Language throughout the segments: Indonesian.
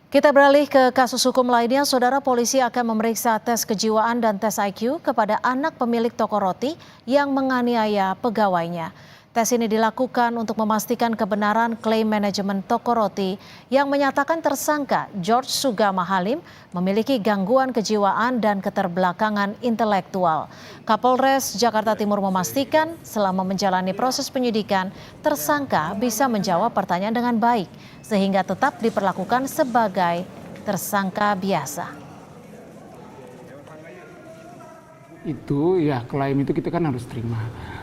Kita beralih ke kasus hukum lainnya, saudara. Polisi akan memeriksa tes kejiwaan dan tes IQ kepada anak pemilik toko roti yang menganiaya pegawainya. Tes ini dilakukan untuk memastikan kebenaran klaim manajemen toko roti yang menyatakan tersangka George Sugama Halim memiliki gangguan kejiwaan dan keterbelakangan intelektual. Kapolres Jakarta Timur memastikan selama menjalani proses penyidikan, tersangka bisa menjawab pertanyaan dengan baik sehingga tetap diperlakukan sebagai tersangka biasa. Itu ya, klaim itu kita kan harus terima.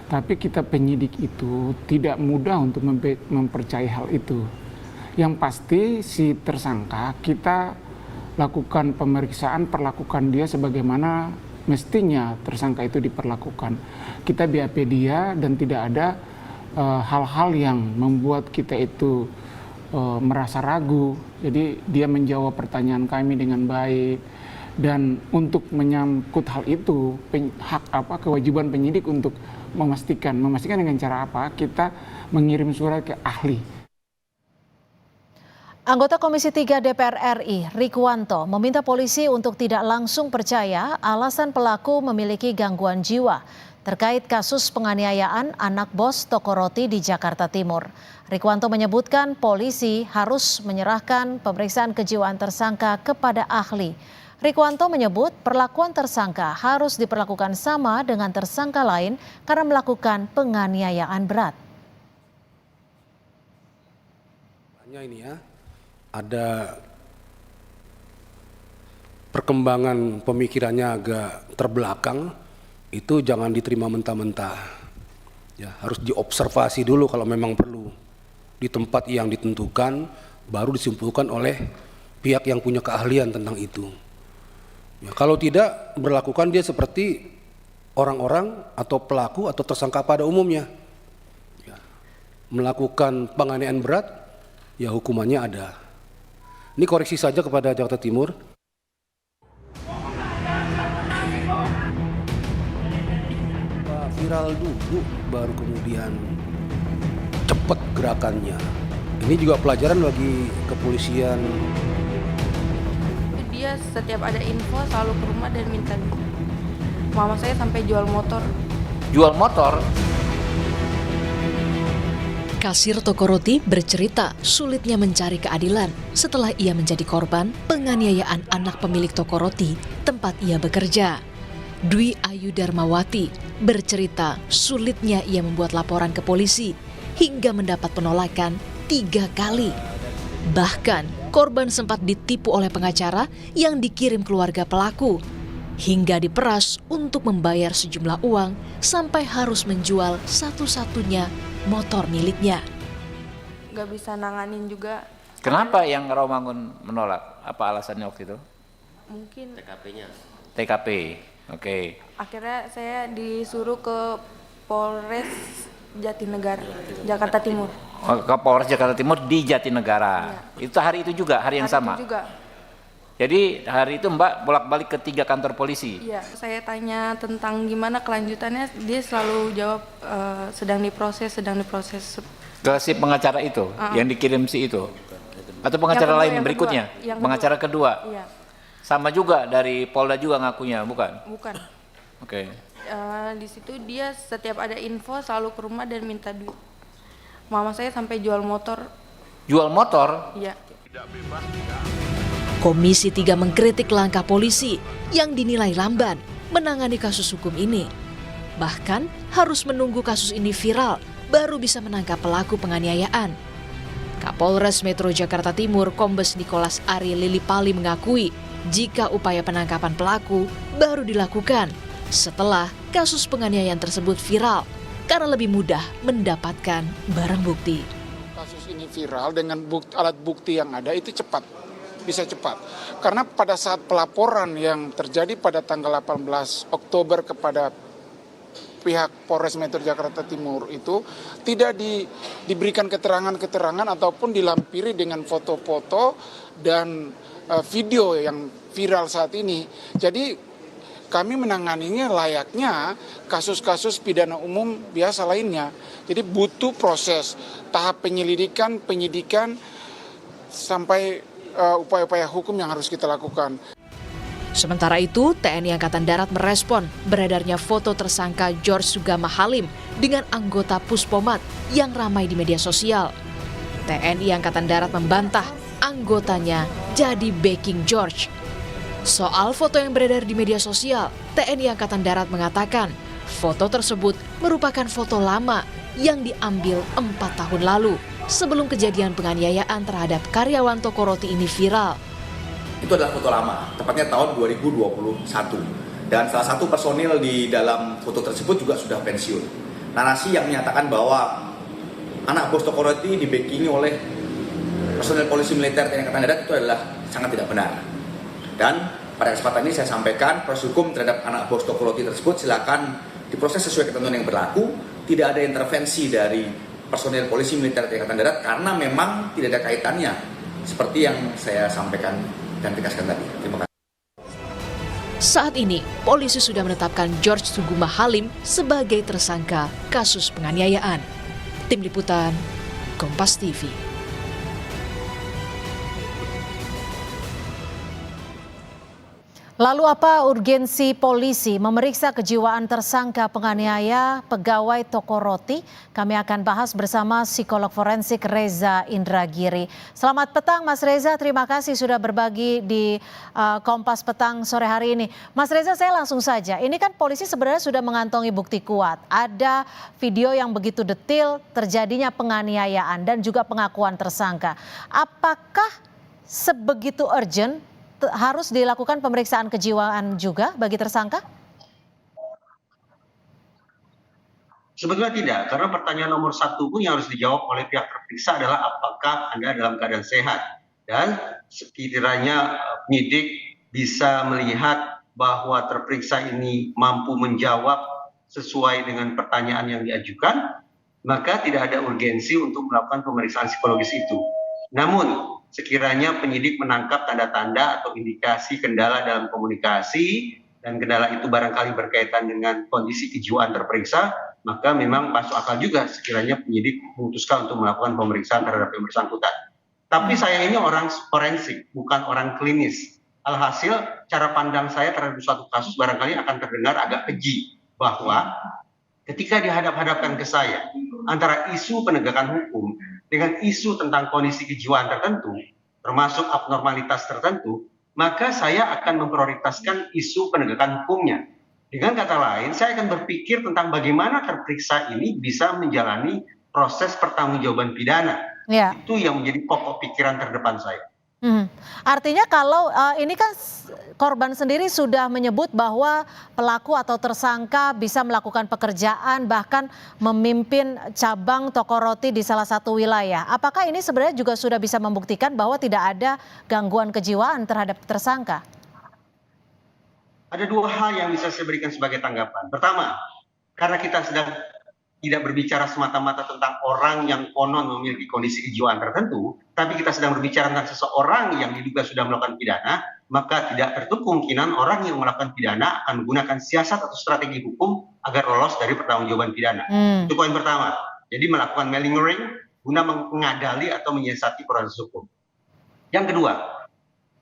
Tapi kita penyidik itu tidak mudah untuk mempercayai hal itu. Yang pasti si tersangka kita lakukan pemeriksaan, perlakukan dia sebagaimana mestinya tersangka itu diperlakukan. Kita BAP dia dan tidak ada hal-hal yang membuat kita itu merasa ragu. Jadi dia menjawab pertanyaan kami dengan baik. Dan untuk menyangkut hal itu, kewajiban penyidik untuk memastikan dengan cara apa? Kita mengirim surat ke ahli. Anggota Komisi 3 DPR RI, Rikwanto, meminta polisi untuk tidak langsung percaya alasan pelaku memiliki gangguan jiwa terkait kasus penganiayaan anak bos toko roti di Jakarta Timur. Rikwanto menyebutkan polisi harus menyerahkan pemeriksaan kejiwaan tersangka kepada ahli. Rikwanto menyebut perlakuan tersangka harus diperlakukan sama dengan tersangka lain karena melakukan penganiayaan berat. Ini ya, ada perkembangan pemikirannya agak terbelakang, itu jangan diterima mentah-mentah. Ya, harus diobservasi dulu kalau memang perlu. Di tempat yang ditentukan, baru disimpulkan oleh pihak yang punya keahlian tentang itu. Ya, kalau tidak, berlakukan dia seperti orang-orang atau pelaku atau tersangka pada umumnya. Ya, melakukan penganiayaan berat, ya hukumannya ada. Ini koreksi saja kepada Jakarta Timur. Viral dulu, baru kemudian cepat gerakannya. Ini juga pelajaran bagi kepolisian. Dia setiap ada info selalu ke rumah dan minta duit. Mama saya sampai jual motor. Jual motor? Kasir toko roti bercerita sulitnya mencari keadilan setelah ia menjadi korban penganiayaan anak pemilik toko roti tempat ia bekerja. Dwi Ayu Darmawati bercerita sulitnya ia membuat laporan ke polisi hingga mendapat penolakan 3 kali. Bahkan korban sempat ditipu oleh pengacara yang dikirim keluarga pelaku hingga diperas untuk membayar sejumlah uang sampai harus menjual satu-satunya motor miliknya. Gak bisa nanganin juga. Kenapa yang Rawamangun menolak? Apa alasannya waktu itu? Mungkin TKP-nya. TKP, oke. Akhirnya saya disuruh ke Polres Jatinegara, Jakarta Timur. Ke Polres Jakarta Timur di Jatinegara. Ya. Itu hari itu juga, hari yang sama? Itu juga. Jadi hari itu Mbak bolak-balik ke 3 kantor polisi? Iya, saya tanya tentang gimana kelanjutannya, dia selalu jawab sedang diproses. Ke si pengacara itu, yang dikirim si itu? Atau pengacara lain berikutnya? Pengacara kedua? Iya. Sama juga dari Polda juga ngakunya, bukan? Bukan. Oke. Di situ dia setiap ada info selalu ke rumah dan minta duit. Mama saya sampai jual motor. Jual motor? Iya. Komisi 3 mengkritik langkah polisi yang dinilai lamban menangani kasus hukum ini. Bahkan harus menunggu kasus ini viral baru bisa menangkap pelaku penganiayaan. Kapolres Metro Jakarta Timur Kombes Nikolas Ari Lilipali mengakui jika upaya penangkapan pelaku baru dilakukan setelah kasus penganiayaan tersebut viral karena lebih mudah mendapatkan barang bukti. Kasus ini viral dengan alat bukti yang ada itu bisa cepat. Karena pada saat pelaporan yang terjadi pada tanggal 18 Oktober kepada pihak Polres Metro Jakarta Timur itu tidak diberikan keterangan-keterangan ataupun dilampiri dengan foto-foto dan video yang viral saat ini. Jadi kami menanganinya layaknya kasus-kasus pidana umum biasa lainnya. Jadi butuh proses tahap penyelidikan, penyidikan sampai upaya-upaya hukum yang harus kita lakukan. Sementara itu, TNI Angkatan Darat merespon beredarnya foto tersangka George Sugama Halim dengan anggota Puspomat yang ramai di media sosial. TNI Angkatan Darat membantah anggotanya jadi backing George. Soal foto yang beredar di media sosial, TNI Angkatan Darat mengatakan foto tersebut merupakan foto lama yang diambil 4 tahun lalu sebelum kejadian penganiayaan terhadap karyawan toko roti ini viral. Itu adalah foto lama, tepatnya tahun 2021. Dan salah satu personil di dalam foto tersebut juga sudah pensiun. Narasi yang menyatakan bahwa anak bos toko roti dibackingi oleh personil polisi militer TNI Angkatan Darat itu adalah sangat tidak benar. Dan pada kesempatan ini saya sampaikan proses hukum terhadap anak bos toko roti tersebut silakan diproses sesuai ketentuan yang berlaku. Tidak ada intervensi dari personil polisi militer TNI Angkatan Darat karena memang tidak ada kaitannya seperti yang saya sampaikan dan tegaskan tadi. Terima kasih. Saat ini, polisi sudah menetapkan George Sugama Halim sebagai tersangka kasus penganiayaan. Tim Liputan, Kompas TV. Lalu apa urgensi polisi memeriksa kejiwaan tersangka penganiaya pegawai toko roti? Kami akan bahas bersama psikolog forensik Reza Indragiri. Selamat petang Mas Reza, terima kasih sudah berbagi di Kompas Petang sore hari ini. Mas Reza, saya langsung saja. Ini kan polisi sebenarnya sudah mengantongi bukti kuat. Ada video yang begitu detil terjadinya penganiayaan dan juga pengakuan tersangka. Apakah sebegitu urgent harus dilakukan pemeriksaan kejiwaan juga bagi tersangka? Sebetulnya tidak, karena pertanyaan nomor 1 pun yang harus dijawab oleh pihak terperiksa adalah apakah Anda dalam keadaan sehat. Dan sekiranya penyidik bisa melihat bahwa terperiksa ini mampu menjawab sesuai dengan pertanyaan yang diajukan, maka tidak ada urgensi untuk melakukan pemeriksaan psikologis itu. Namun, sekiranya penyidik menangkap tanda-tanda atau indikasi kendala dalam komunikasi dan kendala itu barangkali berkaitan dengan kondisi kejiwaan terperiksa, maka memang masuk akal juga sekiranya penyidik memutuskan untuk melakukan pemeriksaan terhadap yang bersangkutan. Tapi saya ini orang forensik, bukan orang klinis. Alhasil, cara pandang saya terhadap suatu kasus barangkali akan terdengar agak keji, bahwa ketika dihadap-hadapkan ke saya antara isu penegakan hukum dengan isu tentang kondisi kejiwaan tertentu, termasuk abnormalitas tertentu, maka saya akan memprioritaskan isu penegakan hukumnya. Dengan kata lain, saya akan berpikir tentang bagaimana terperiksa ini bisa menjalani proses pertanggungjawaban pidana. Ya. Itu yang menjadi pokok pikiran terdepan saya. Artinya kalau ini kan korban sendiri sudah menyebut bahwa pelaku atau tersangka bisa melakukan pekerjaan bahkan memimpin cabang toko roti di salah satu wilayah. Apakah ini sebenarnya juga sudah bisa membuktikan bahwa tidak ada gangguan kejiwaan terhadap tersangka? Ada 2 hal yang bisa saya berikan sebagai tanggapan. Pertama, karena kita sedang tidak berbicara semata-mata tentang orang yang konon memiliki kondisi kejiwaan tertentu, tapi kita sedang berbicara tentang seseorang yang diduga sudah melakukan pidana, maka tidak tertutup kemungkinan orang yang melakukan pidana akan menggunakan siasat atau strategi hukum agar lolos dari pertanggungjawaban pidana. Itu poin pertama. Jadi melakukan malingering guna mengadali atau menyiasati proses hukum. Yang kedua,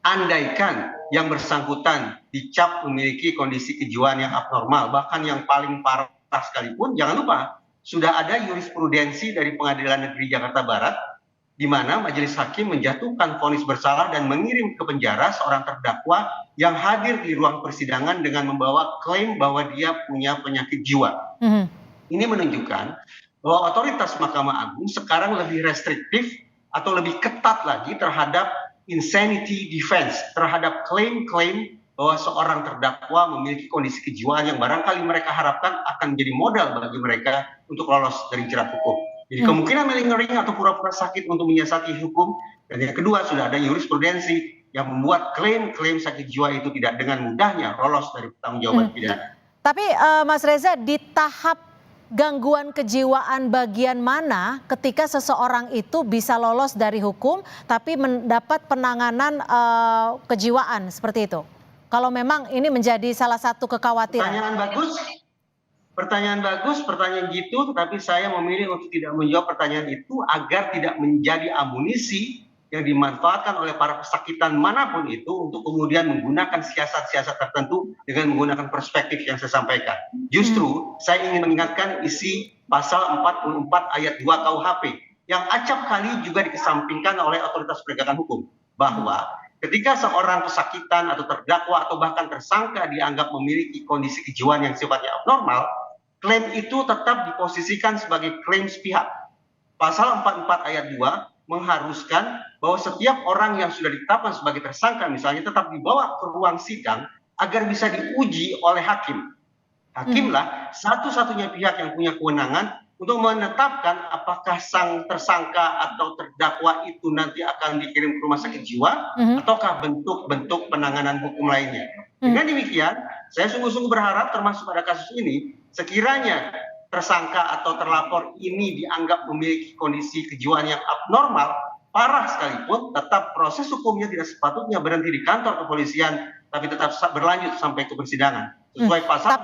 andaikan yang bersangkutan dicap memiliki kondisi kejiwaan yang abnormal, bahkan yang paling parah sekalipun, jangan lupa sudah ada jurisprudensi dari Pengadilan Negeri Jakarta Barat di mana majelis hakim menjatuhkan vonis bersalah dan mengirim ke penjara seorang terdakwa yang hadir di ruang persidangan dengan membawa klaim bahwa dia punya penyakit jiwa. Ini menunjukkan bahwa otoritas Mahkamah Agung sekarang lebih restriktif atau lebih ketat lagi terhadap insanity defense, terhadap klaim-klaim bahwa seorang terdakwa memiliki kondisi kejiwaan yang barangkali mereka harapkan akan menjadi modal bagi mereka untuk lolos dari jerat hukum. Jadi kemungkinan malingering atau pura-pura sakit untuk menyiasati hukum. Dan yang kedua, sudah ada jurisprudensi yang membuat klaim-klaim sakit jiwa itu tidak dengan mudahnya lolos dari pertanggungjawaban pidana. Tapi Mas Reza, di tahap gangguan kejiwaan bagian mana ketika seseorang itu bisa lolos dari hukum tapi mendapat penanganan kejiwaan seperti itu? Kalau memang ini menjadi salah satu kekhawatiran. Pertanyaan bagus, pertanyaan gitu, tetapi saya memilih untuk tidak menjawab pertanyaan itu agar tidak menjadi amunisi yang dimanfaatkan oleh para pesakitan manapun itu untuk kemudian menggunakan siasat-siasat tertentu dengan menggunakan perspektif yang saya sampaikan. Justru saya ingin mengingatkan isi pasal 44 ayat 2 KUHP yang acap kali juga dikesampingkan oleh otoritas penegakan hukum, bahwa ketika seorang pesakitan atau terdakwa atau bahkan tersangka dianggap memiliki kondisi kejiwaan yang sifatnya abnormal, klaim itu tetap diposisikan sebagai klaim sepihak. Pasal 44 ayat 2 mengharuskan bahwa setiap orang yang sudah ditetapkan sebagai tersangka misalnya tetap dibawa ke ruang sidang agar bisa diuji oleh hakim. Hakimlah satu-satunya pihak yang punya kewenangan untuk menetapkan apakah sang tersangka atau terdakwa itu nanti akan dikirim ke rumah sakit jiwa ataukah bentuk-bentuk penanganan hukum lainnya. Dengan demikian, saya sungguh-sungguh berharap termasuk pada kasus ini, sekiranya tersangka atau terlapor ini dianggap memiliki kondisi kejiwaan yang abnormal, parah sekalipun, tetap proses hukumnya tidak sepatutnya berhenti di kantor kepolisian, tapi tetap berlanjut sampai ke persidangan sesuai pasal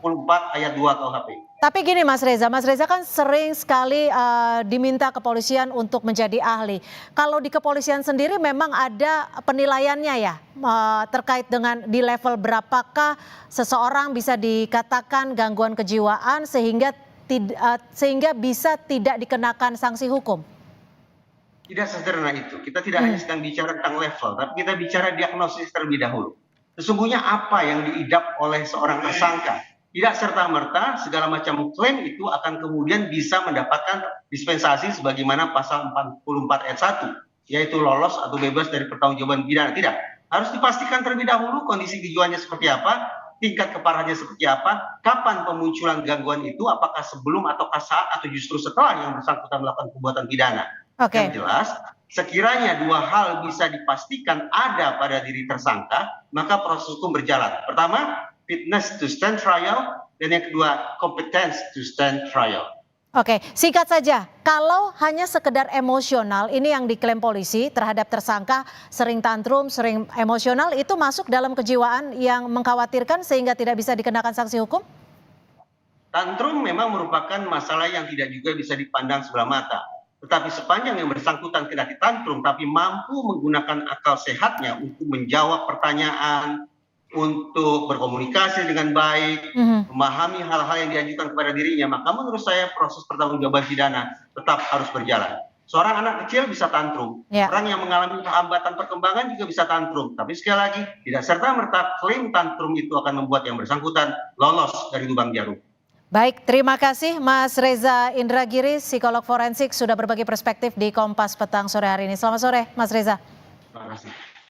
44 ayat 2 KUHP. Tapi gini Mas Reza kan sering sekali diminta kepolisian untuk menjadi ahli. Kalau di kepolisian sendiri memang ada penilaiannya ya terkait dengan di level berapakah seseorang bisa dikatakan gangguan kejiwaan sehingga bisa tidak dikenakan sanksi hukum. Tidak sederhana itu. Kita tidak hanya sedang bicara tentang level, tapi kita bicara diagnosis terlebih dahulu. Sesungguhnya apa yang diidap oleh seorang tersangka? Tidak serta-merta segala macam klaim itu akan kemudian bisa mendapatkan dispensasi sebagaimana pasal 44 ayat 1, yaitu lolos atau bebas dari pertanggungjawaban pidana. Tidak. Harus dipastikan terlebih dahulu kondisi kejiwaannya seperti apa, tingkat keparahannya seperti apa, kapan pemunculan gangguan itu, apakah sebelum ataukah saat atau justru setelah yang bersangkutan melakukan perbuatan pidana. Yang jelas, sekiranya dua hal bisa dipastikan ada pada diri tersangka, maka proses hukum berjalan. Pertama, fitness to stand trial, dan yang kedua, competence to stand trial. Oke, singkat saja, kalau hanya sekedar emosional, ini yang diklaim polisi terhadap tersangka, sering tantrum, sering emosional, itu masuk dalam kejiwaan yang mengkhawatirkan sehingga tidak bisa dikenakan sanksi hukum? Tantrum memang merupakan masalah yang tidak juga bisa dipandang sebelah mata. Tetapi sepanjang yang bersangkutan tidak ditantrum, tapi mampu menggunakan akal sehatnya untuk menjawab pertanyaan, untuk berkomunikasi dengan baik, memahami hal-hal yang diajukan kepada dirinya, maka menurut saya proses pertanggungjawaban pidana tetap harus berjalan. Seorang anak kecil bisa tantrum, orang yang mengalami hambatan perkembangan juga bisa tantrum. Tapi sekali lagi, tidak serta-merta klaim tantrum itu akan membuat yang bersangkutan lolos dari lubang jarum. Baik, terima kasih Mas Reza Indragiri, psikolog forensik, sudah berbagi perspektif di Kompas Petang sore hari ini. Selamat sore, Mas Reza. Terima kasih.